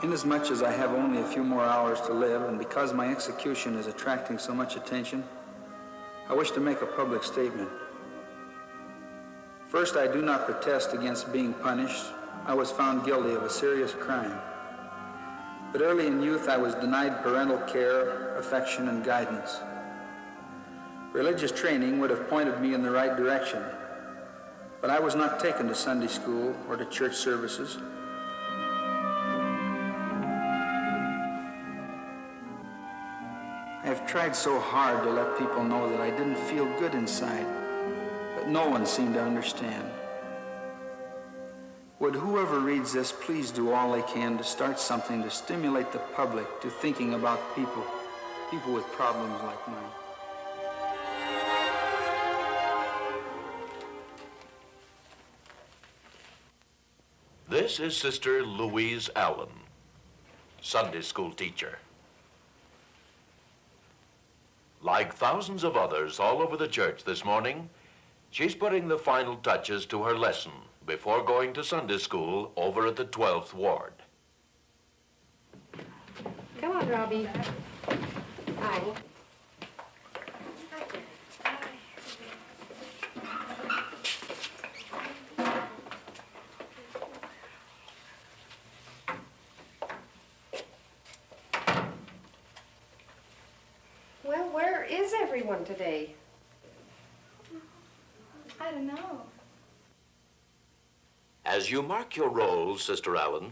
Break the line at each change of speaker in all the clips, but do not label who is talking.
Inasmuch as I have only a few more hours to live, and because my execution is attracting so much attention, I wish to make a public statement. First, I do not protest against being punished. I was found guilty of a serious crime. But early in youth, I was denied parental care, affection, and guidance. Religious training would have pointed me in the right direction, but I was not taken to Sunday school or to church services. I have tried so hard to let people know that I didn't feel good inside, but no one seemed to understand. Would whoever reads this please do all they can to start something to stimulate the public to thinking about people with problems like mine.
This is Sister Louise Allen, Sunday school teacher. Like thousands of others all over the church this morning, she's putting the final touches to her lesson before going to Sunday school over at the 12th Ward.
Come on, Robbie. Hi. Well, where is everyone today?
I don't know.
As you mark your roll, Sister Allen,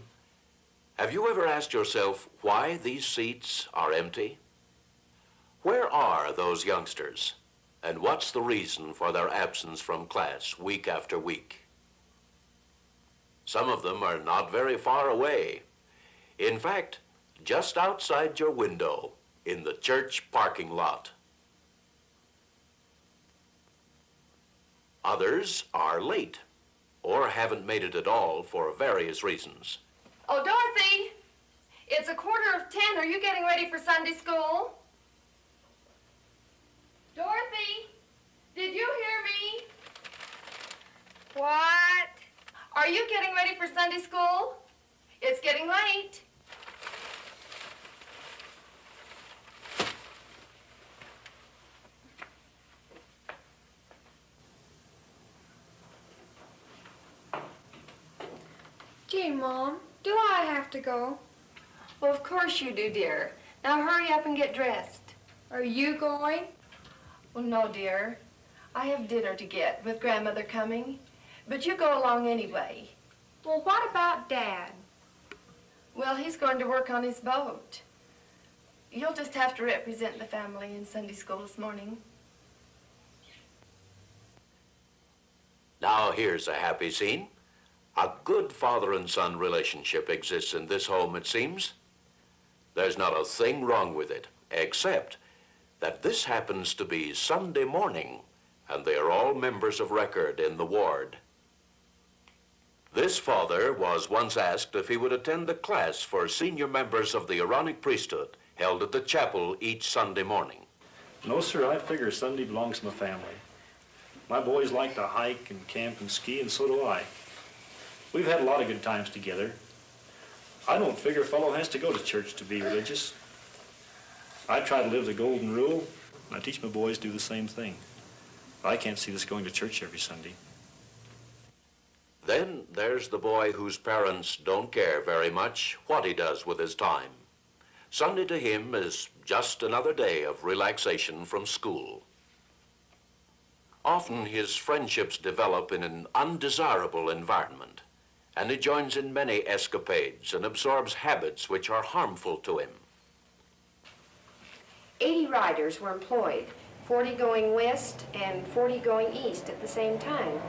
have you ever asked yourself why these seats are empty? Where are those youngsters? And what's the reason for their absence from class week after week? Some of them are not very far away. In fact, just outside your window in the church parking lot. Others are late or haven't made it at all for various reasons.
Oh, Dorothy, it's 9:45. Are you getting ready for Sunday school? Dorothy, did you hear me? What? Are you getting ready for Sunday school? It's getting late.
Gee, Mom, do I have to go?
Well, of course you do, dear. Now hurry up and get dressed.
Are you going?
Well, no, dear. I have dinner to get with Grandmother coming. But you go along anyway.
Well, what about Dad?
Well, he's going to work on his boat. You'll just have to represent the family in Sunday school this morning.
Now here's a happy scene. A good father and son relationship exists in this home, it seems. There's not a thing wrong with it, except that this happens to be Sunday morning, and they are all members of record in the ward. This father was once asked if he would attend the class for senior members of the Aaronic priesthood held at the chapel each Sunday morning.
No, sir, I figure Sunday belongs to my family. My boys like to hike and camp and ski, and so do I. We've had a lot of good times together. I don't figure a fellow has to go to church to be religious. I try to live the golden rule, and I teach my boys to do the same thing. I can't see this going to church every Sunday.
Then there's the boy whose parents don't care very much what he does with his time. Sunday to him is just another day of relaxation from school. Often his friendships develop in an undesirable environment, and he joins in many escapades and absorbs habits which are harmful to him.
80 riders were employed, 40 going west and 40 going east at the same time.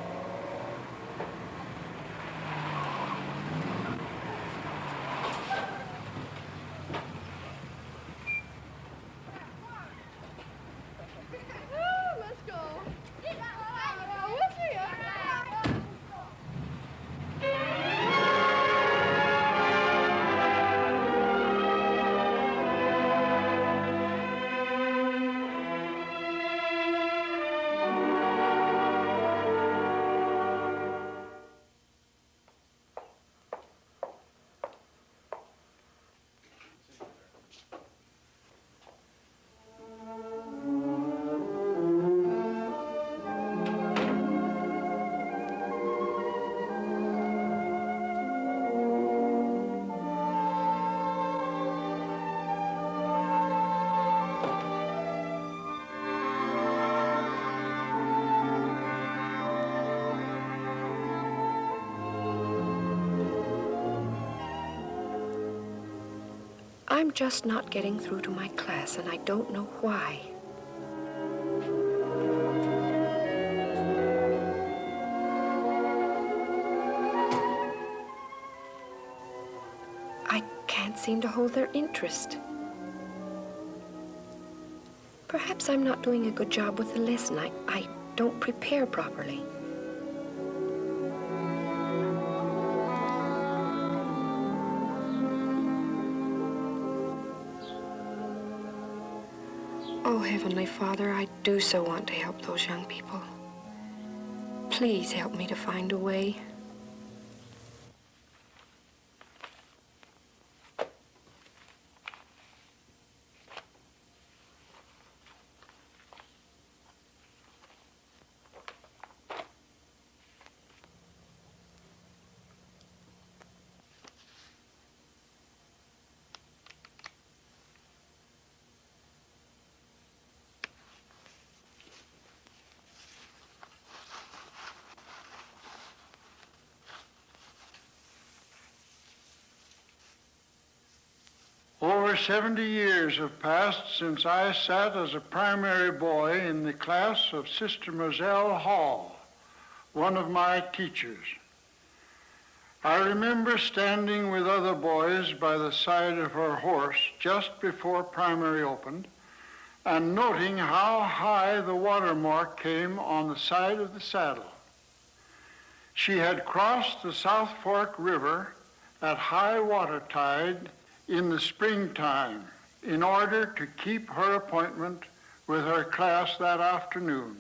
I'm just not getting through to my class, and I don't know why. I can't seem to hold their interest. Perhaps I'm not doing a good job with the lesson. I don't prepare properly. Oh, Heavenly Father, I do so want to help those young people. Please help me to find a way.
Over 70 years have passed since I sat as a primary boy in the class of Sister Moselle Hall, one of my teachers. I remember standing with other boys by the side of her horse just before primary opened and noting how high the watermark came on the side of the saddle. She had crossed the South Fork River at high water tide in the springtime in order to keep her appointment with her class that afternoon.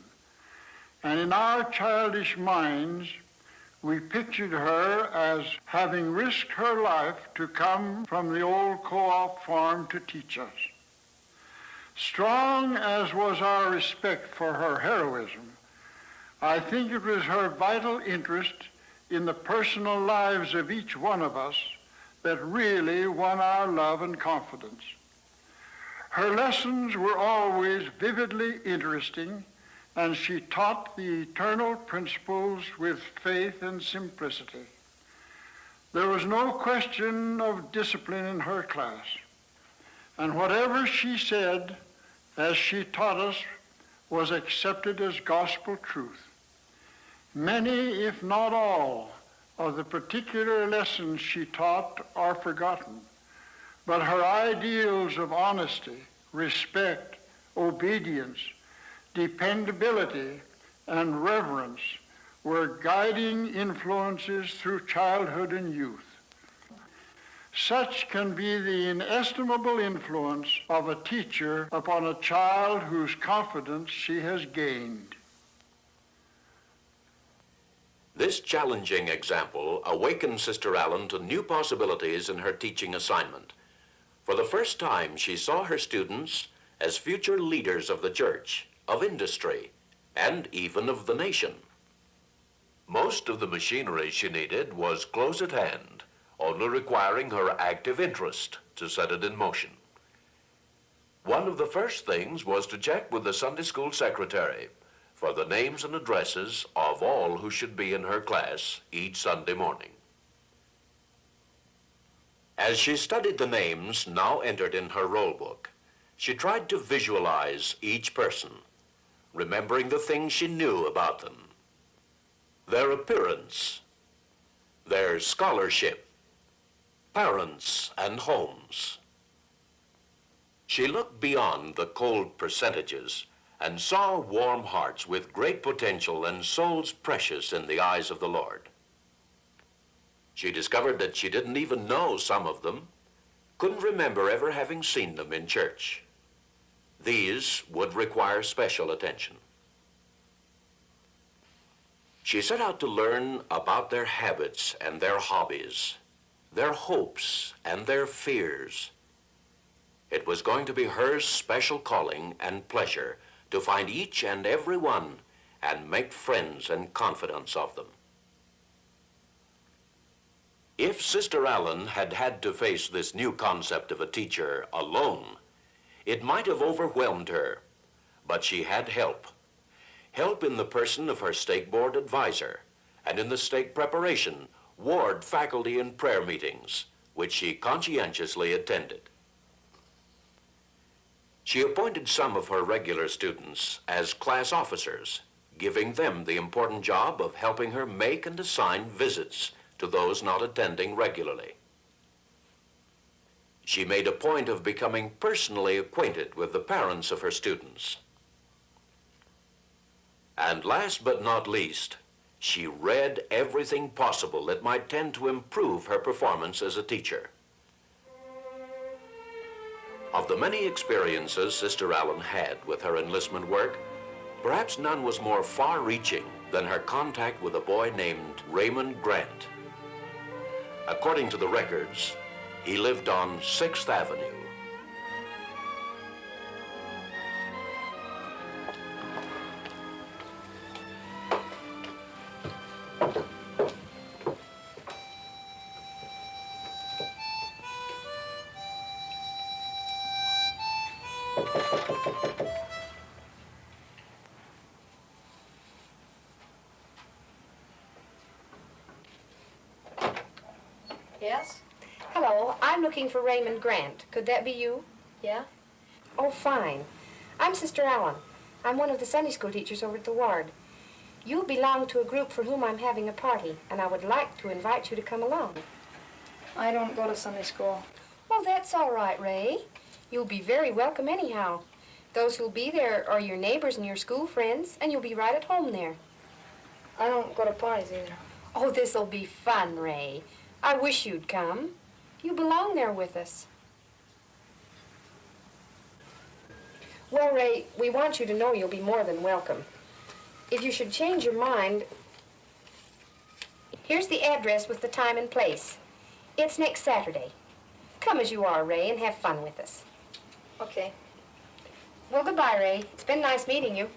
And in our childish minds, we pictured her as having risked her life to come from the old co-op farm to teach us. Strong as was our respect for her heroism, I think it was her vital interest in the personal lives of each one of us that really won our love and confidence. Her lessons were always vividly interesting, and she taught the eternal principles with faith and simplicity. There was no question of discipline in her class, and whatever she said as she taught us was accepted as gospel truth. Many, if not all, of the particular lessons she taught are forgotten, but her ideals of honesty, respect, obedience, dependability, and reverence were guiding influences through childhood and youth. Such can be the inestimable influence of a teacher upon a child whose confidence she has gained.
This challenging example awakened Sister Allen to new possibilities in her teaching assignment. For the first time, she saw her students as future leaders of the church, of industry, and even of the nation. Most of the machinery she needed was close at hand, only requiring her active interest to set it in motion. One of the first things was to check with the Sunday school secretary for the names and addresses of all who should be in her class each Sunday morning. As she studied the names now entered in her roll book, she tried to visualize each person, remembering the things she knew about them: their appearance, their scholarship, parents, and homes. She looked beyond the cold percentages and saw warm hearts with great potential and souls precious in the eyes of the Lord. She discovered that she didn't even know some of them, couldn't remember ever having seen them in church. These would require special attention. She set out to learn about their habits and their hobbies, their hopes and their fears. It was going to be her special calling and pleasure to find each and every one and make friends and confidants of them. If Sister Allen had had to face this new concept of a teacher alone, it might have overwhelmed her, but she had help. Help in the person of her stake board advisor, and in the stake preparation, ward faculty and prayer meetings, which she conscientiously attended. She appointed some of her regular students as class officers, giving them the important job of helping her make and assign visits to those not attending regularly. She made a point of becoming personally acquainted with the parents of her students. And last but not least, she read everything possible that might tend to improve her performance as a teacher. Of the many experiences Sister Allen had with her enlistment work, perhaps none was more far-reaching than her contact with a boy named Raymond Grant. According to the records, he lived on 6th Avenue.
Yes?
Hello, I'm looking for Raymond Grant. Could that be you?
Yeah?
Oh, fine. I'm Sister Allen. I'm one of the Sunday school teachers over at the ward. You belong to a group for whom I'm having a party, and I would like to invite you to come along.
I don't go to Sunday school.
Oh, that's all right, Ray. You'll be very welcome anyhow. Those who'll be there are your neighbors and your school friends, and you'll be right at home there.
I don't go to parties either.
Oh, this'll be fun, Ray. I wish you'd come. You belong there with us. Well, Ray, we want you to know you'll be more than welcome. If you should change your mind, here's the address with the time and place. It's next Saturday. Come as you are, Ray, and have fun with us.
Okay.
Well, goodbye, Ray. It's been nice meeting you.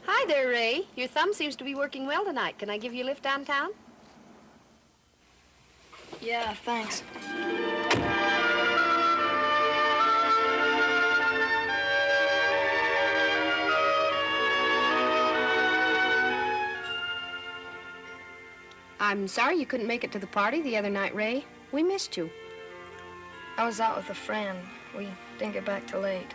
Hi there, Ray. Your thumb seems to be working well tonight. Can I give you a lift downtown?
Yeah, thanks.
I'm sorry you couldn't make it to the party the other night, Ray. We missed you.
I was out with a friend. We didn't get back till late.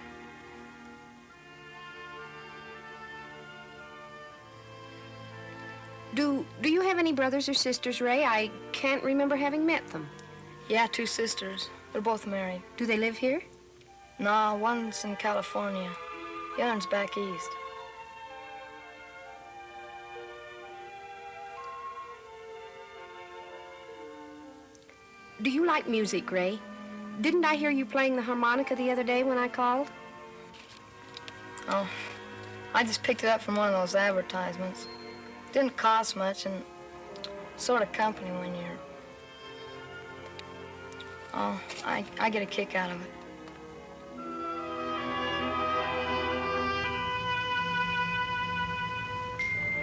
Do you have any brothers or sisters, Ray? I can't remember having met them.
Yeah, 2 sisters. They're both married.
Do they live here?
No, one's in California. The other's back east.
Do you like music, Ray? Didn't I hear you playing the harmonica the other day when I called?
Oh, I just picked it up from one of those advertisements. Didn't cost much and sort of company when you're... Oh, I get a kick out of it.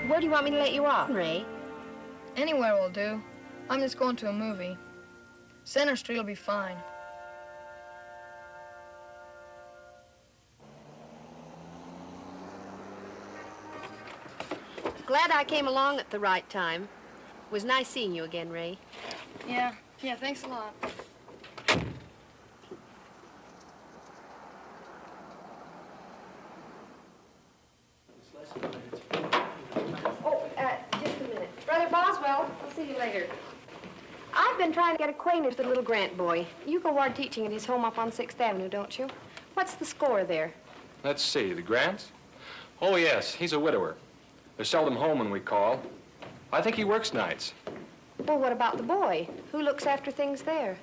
Where do you want me to let you off, Ray?
Anywhere will do. I'm just going to a movie. Center Street will be fine.
Glad I came along at the right time. It was nice seeing you again, Ray.
Yeah, thanks a lot.
Oh, just a minute. Brother Boswell, I'll see you later. I've been trying to get acquainted with the little Grant boy. You go ward teaching at his home up on 6th Avenue, don't you? What's the score there?
Let's see, the Grants? Oh, yes, he's a widower. They're seldom home when we call. I think he works nights.
Well, what about the boy? Who looks after things there?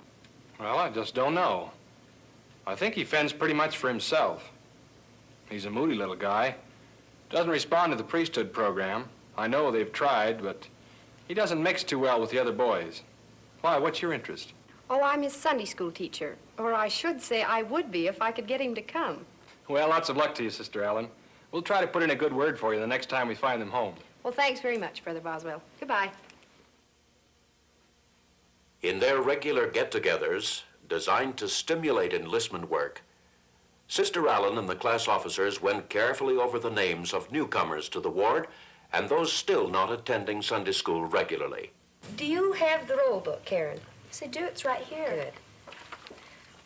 Well, I just don't know. I think he fends pretty much for himself. He's a moody little guy. Doesn't respond to the priesthood program. I know they've tried, but he doesn't mix too well with the other boys. Why, what's your interest?
Oh, I'm his Sunday school teacher. Or I should say I would be if I could get him to come.
Well, lots of luck to you, Sister Ellen. We'll try to put in a good word for you the next time we find them home.
Well, thanks very much, Brother Boswell. Goodbye.
In their regular get-togethers, designed to stimulate enlistment work, Sister Allen and the class officers went carefully over the names of newcomers to the ward and those still not attending Sunday school regularly.
Do you have the roll book, Karen?
Yes, I do. It's right here.
Good.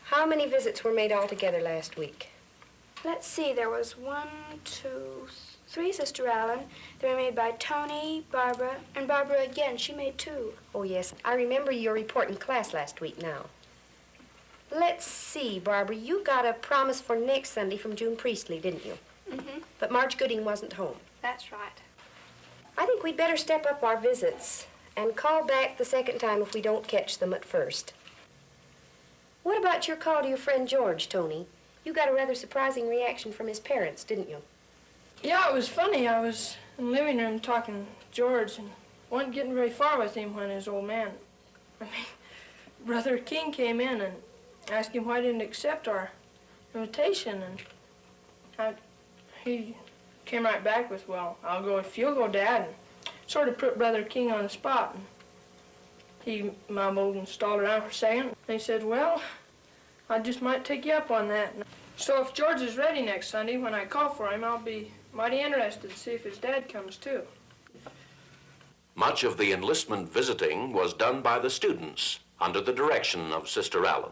How many visits were made altogether last week?
Let's see. There was 1, 2, 3, Sister Allen. They were made by Tony, Barbara, and Barbara again. She made 2.
Oh, yes. I remember your report in class last week now. Let's see, Barbara. You got a promise for next Sunday from June Priestley, didn't you?
Mm-hmm.
But Marge Gooding wasn't home.
That's right.
I think we'd better step up our visits and call back the second time if we don't catch them at first. What about your call to your friend George, Tony? You got a rather surprising reaction from his parents, didn't you?
Yeah, it was funny. I was in the living room talking to George and wasn't getting very far with him when his old man, Brother King came in and asked him why he didn't accept our invitation, and he came right back with, well, I'll go if you'll go, Dad, and sort of put Brother King on the spot. And he mumbled and stalled around for a second, and he said, well, I just might take you up on that. So if George is ready next Sunday, when I call for him, I'll be mighty interested to see if his dad comes too.
Much of the enlistment visiting was done by the students under the direction of Sister Allen.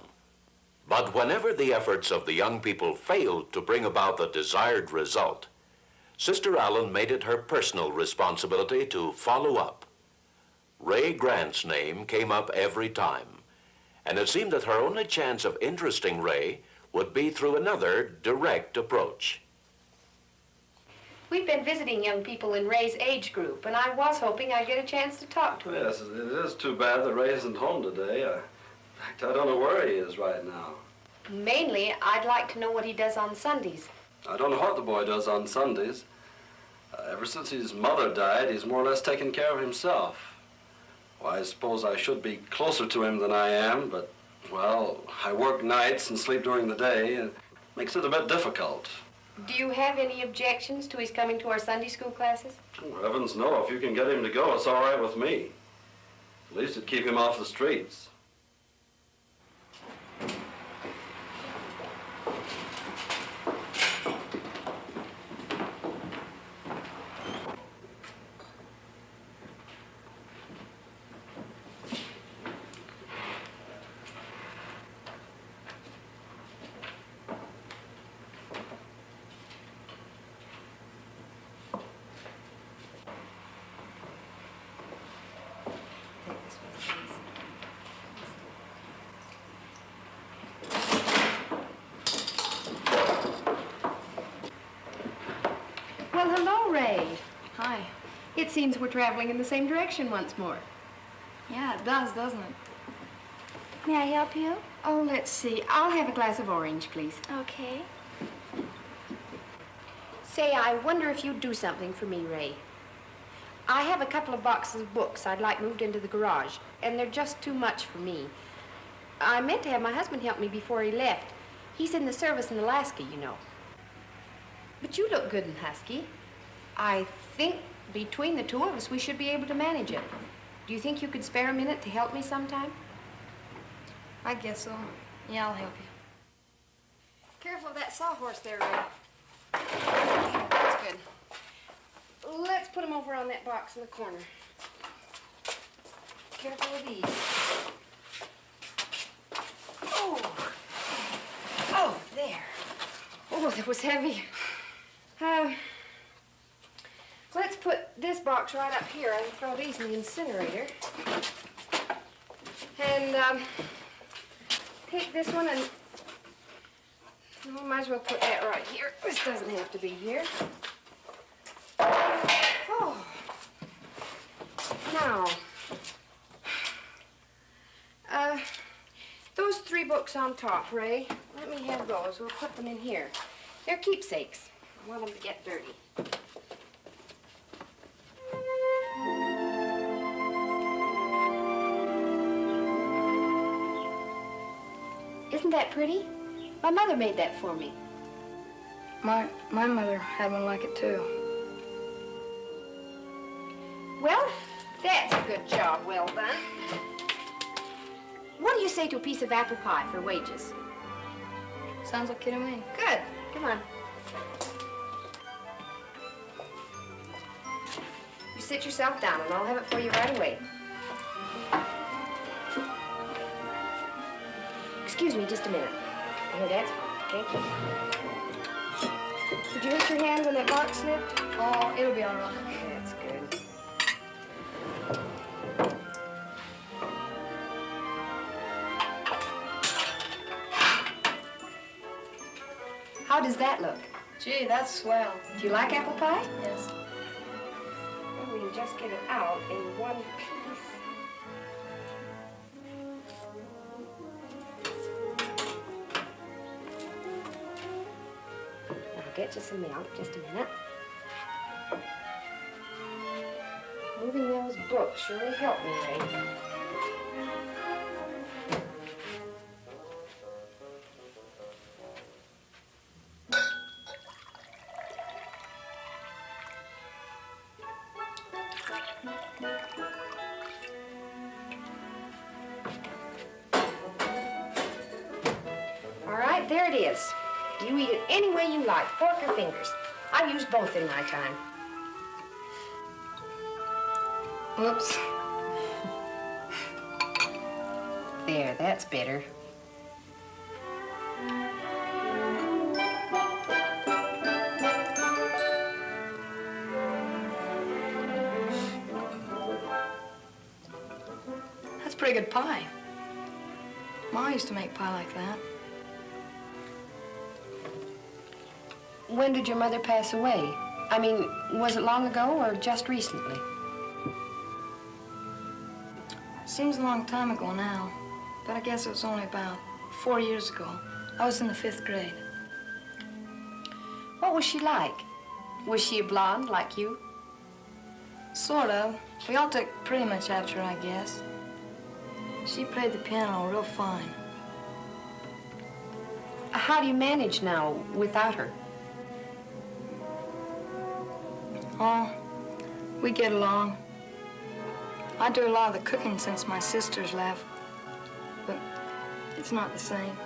But whenever the efforts of the young people failed to bring about the desired result, Sister Allen made it her personal responsibility to follow up. Ray Grant's name came up every time, and it seemed that her only chance of interesting Ray would be through another direct approach.
We've been visiting young people in Ray's age group, and I was hoping I'd get a chance to talk to him.
Yes, it is too bad that Ray isn't home today. In fact, I don't know where he is right now.
Mainly, I'd like to know what he does on Sundays.
I don't know what the boy does on Sundays. Ever since his mother died, he's more or less taken care of himself. Well, I suppose I should be closer to him than I am, but, well, I work nights and sleep during the day, and it makes it a bit difficult.
Do you have any objections to his coming to our Sunday school classes?
Oh, heavens, no. If you can get him to go, it's all right with me. At least it'd keep him off the streets.
Well, hello, Ray.
Hi.
It seems we're traveling in the same direction once more.
Yeah, it does, doesn't it?
May I help you?
Oh, let's see. I'll have a glass of orange, please.
Okay.
Say, I wonder if you'd do something for me, Ray. I have a couple of boxes of books I'd like moved into the garage, and they're just too much for me. I meant to have my husband help me before he left. He's in the service in Alaska, you know. But you look good and husky. I think between the two of us, we should be able to manage it. Do you think you could spare a minute to help me sometime?
I guess so. Yeah, I'll help you.
Careful of that sawhorse there, Ray. That's good. Let's put them over on that box in the corner. Careful of these. Oh. Oh, there. Oh, that was heavy. Let's put this box right up here and throw these in the incinerator. And, take this one and... we might as well put that right here. This doesn't have to be here. Oh. Now, those 3 books on top, Ray, let me have those. We'll put them in here. They're keepsakes. I want them to get dirty. Isn't that pretty? My mother made that for me.
My mother had one like it too.
Well, that's a good job. Well done. What do you say to a piece of apple pie for wages?
Sounds okay to me.
Good. Come on. You sit yourself down and I'll have it for you right away. Excuse me just a minute. Here, that's fine. Thank you. Did you hurt your hand when that box slipped?
Oh, it'll be all right.
That's good. How does that look?
Gee, that's swell.
Do you like apple pie?
Yes.
Well, we can just get it out in one piece. I'll get you some milk, just a minute. Moving those books surely helped me, Ray. There it is. You eat it any way you like, fork or fingers. I've used both in my time.
Whoops.
There, that's better.
That's pretty good pie. Ma used to make pie like that.
When did your mother pass away? I mean, was it long ago or just recently?
Seems a long time ago now, but I guess it was only about 4 years ago. I was in the 5th grade.
What was she like? Was she a blonde like you?
Sort of. We all took pretty much after her, I guess. She played the piano real fine.
How do you manage now without her?
Oh, we get along. I do a lot of the cooking since my sisters left, but it's not the same.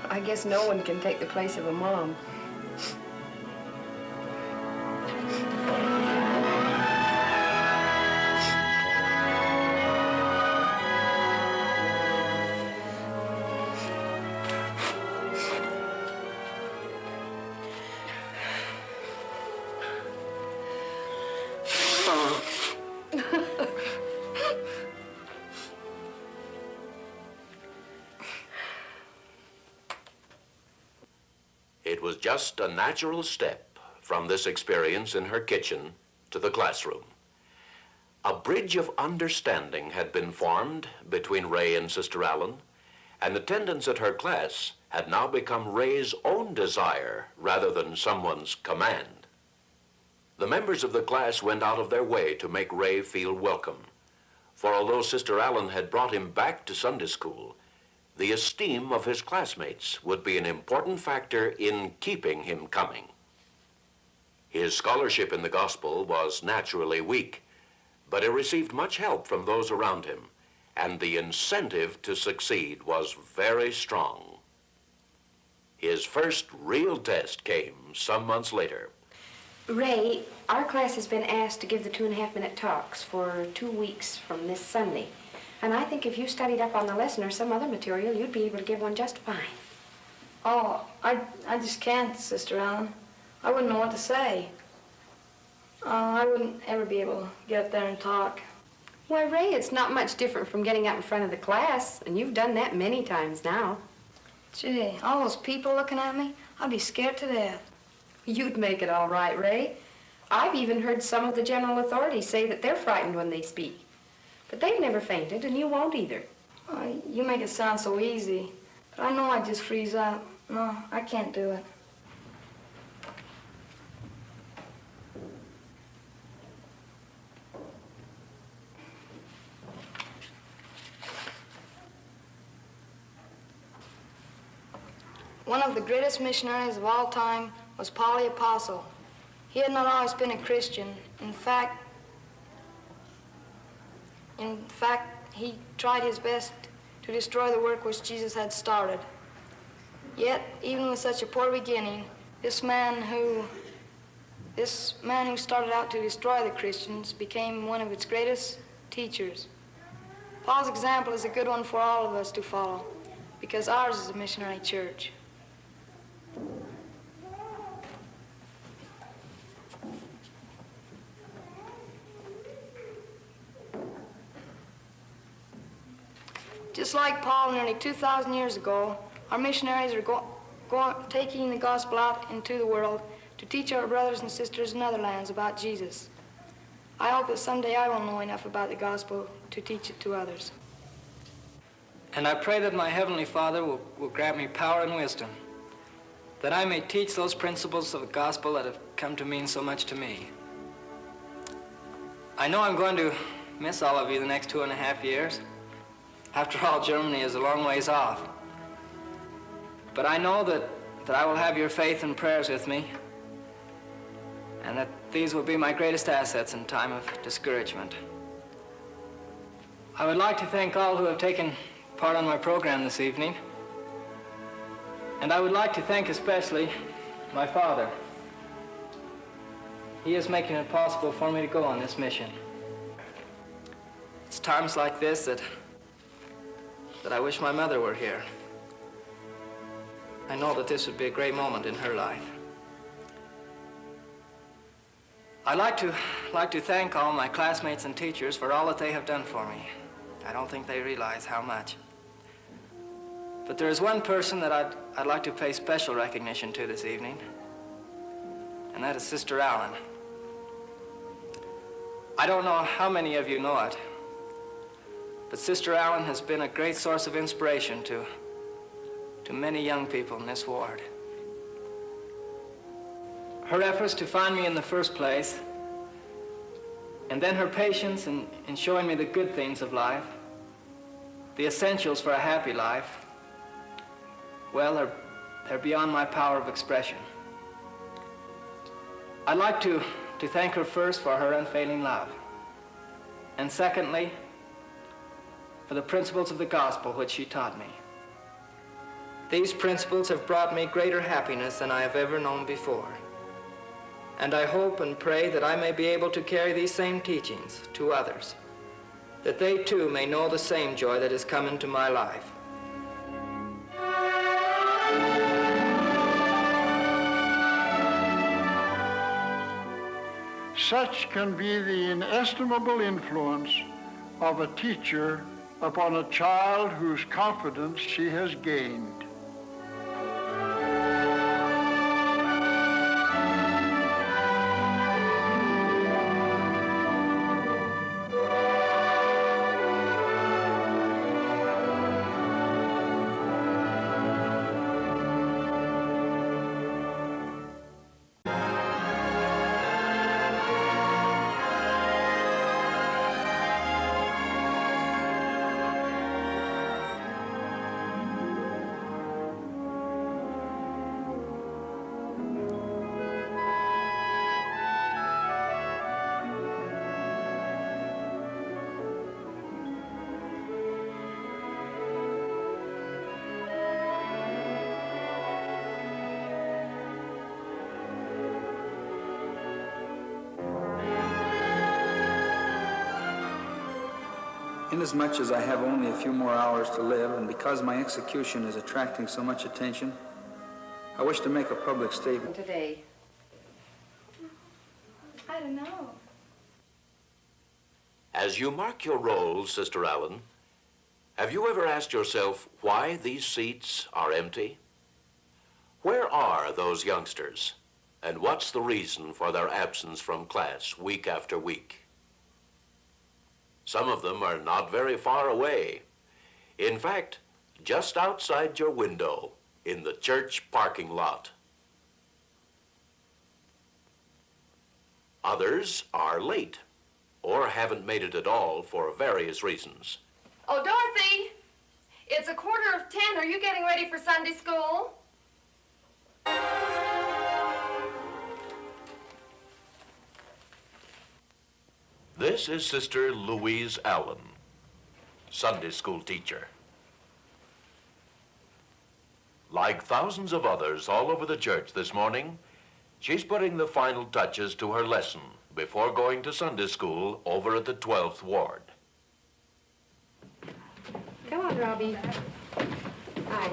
I guess no one can take the place of a mom.
It was just a natural step from this experience in her kitchen to the classroom. A bridge of understanding had been formed between Ray and Sister Allen, and attendance at her class had now become Ray's own desire rather than someone's command. The members of the class went out of their way to make Ray feel welcome, for although Sister Allen had brought him back to Sunday school, the esteem of his classmates would be an important factor in keeping him coming. His scholarship in the gospel was naturally weak, but he received much help from those around him, and the incentive to succeed was very strong. His first real test came some months later.
Ray, our class has been asked to give the 2.5-minute talks for 2 weeks from this Sunday. And I think if you studied up on the lesson or some other material, you'd be able to give one just fine.
Oh, I just can't, Sister Allen. I wouldn't know what to say. I wouldn't ever be able to get up there and talk.
Why, Ray, it's not much different from getting up in front of the class, and you've done that many times now.
Gee, all those people looking at me, I'd be scared to death.
You'd make it all right, Ray. I've even heard some of the general authorities say that they're frightened when they speak. But they've never fainted, and you won't either.
You make it sound so easy, but I know I'd just freeze up. No, I can't do it. One of the greatest missionaries of all time was Paul the Apostle. He had not always been a Christian. In fact, he tried his best to destroy the work which Jesus had started. Yet, even with such a poor beginning, this man who started out to destroy the Christians became one of its greatest teachers. Paul's example is a good one for all of us to follow, because ours is a missionary church. Just like Paul nearly 2,000 years ago, our missionaries are taking the gospel out into the world to teach our brothers and sisters in other lands about Jesus. I hope that someday I will know enough about the gospel to teach it to others.
And I pray that my Heavenly Father will grant me power and wisdom, that I may teach those principles of the gospel that have come to mean so much to me. I know I'm going to miss all of you the next 2.5 years. After all, Germany is a long ways off. But I know that I will have your faith and prayers with me, and that these will be my greatest assets in time of discouragement. I would like to thank all who have taken part on my program this evening, and I would like to thank especially my father. He is making it possible for me to go on this mission. It's times like this that I wish my mother were here. I know that this would be a great moment in her life. I'd like to thank all my classmates and teachers for all that they have done for me. I don't think they realize how much. But there is one person that I'd like to pay special recognition to this evening, and that is Sister Allen. I don't know how many of you know it, but Sister Allen has been a great source of inspiration to many young people in this ward. Her efforts to find me in the first place, and then her patience in showing me the good things of life, the essentials for a happy life, well, they're beyond my power of expression. I'd like to thank her first for her unfailing love, and secondly, for the principles of the gospel which she taught me. These principles have brought me greater happiness than I have ever known before. And I hope and pray that I may be able to carry these same teachings to others, that they too may know the same joy that has come into my life.
Such can be the inestimable influence of a teacher upon a child whose confidence she has gained.
Inasmuch as I have only a few more hours to live, and because my execution is attracting so much attention, I wish to make a public statement
today. I don't know.
As you mark your roll, Sister Allen, have you ever asked yourself why these seats are empty? Where are those youngsters? And what's the reason for their absence from class week after week? Some of them are not very far away. In fact, just outside your window, in the church parking lot. Others are late or haven't made it at all for various reasons.
Oh, Dorothy, it's 9:45. Are you getting ready for Sunday school?
This is Sister Louise Allen, Sunday school teacher. Like thousands of others all over the church this morning, she's putting the final touches to her lesson before going to Sunday school over at the 12th Ward.
Come on, Robbie. Hi.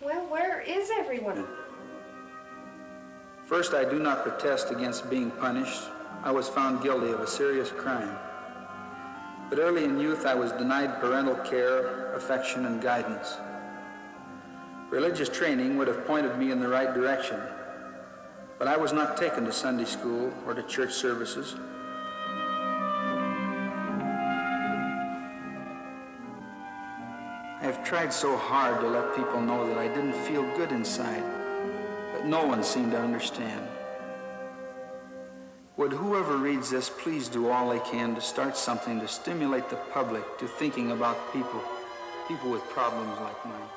Well, where is everyone?
First, I do not protest against being punished. I was found guilty of a serious crime. But early in youth, I was denied parental care, affection, and guidance. Religious training would have pointed me in the right direction, but I was not taken to Sunday school or to church services. I have tried so hard to let people know that I didn't feel good inside, but no one seemed to understand. Would whoever reads this please do all they can to start something to stimulate the public to thinking about people with problems like mine.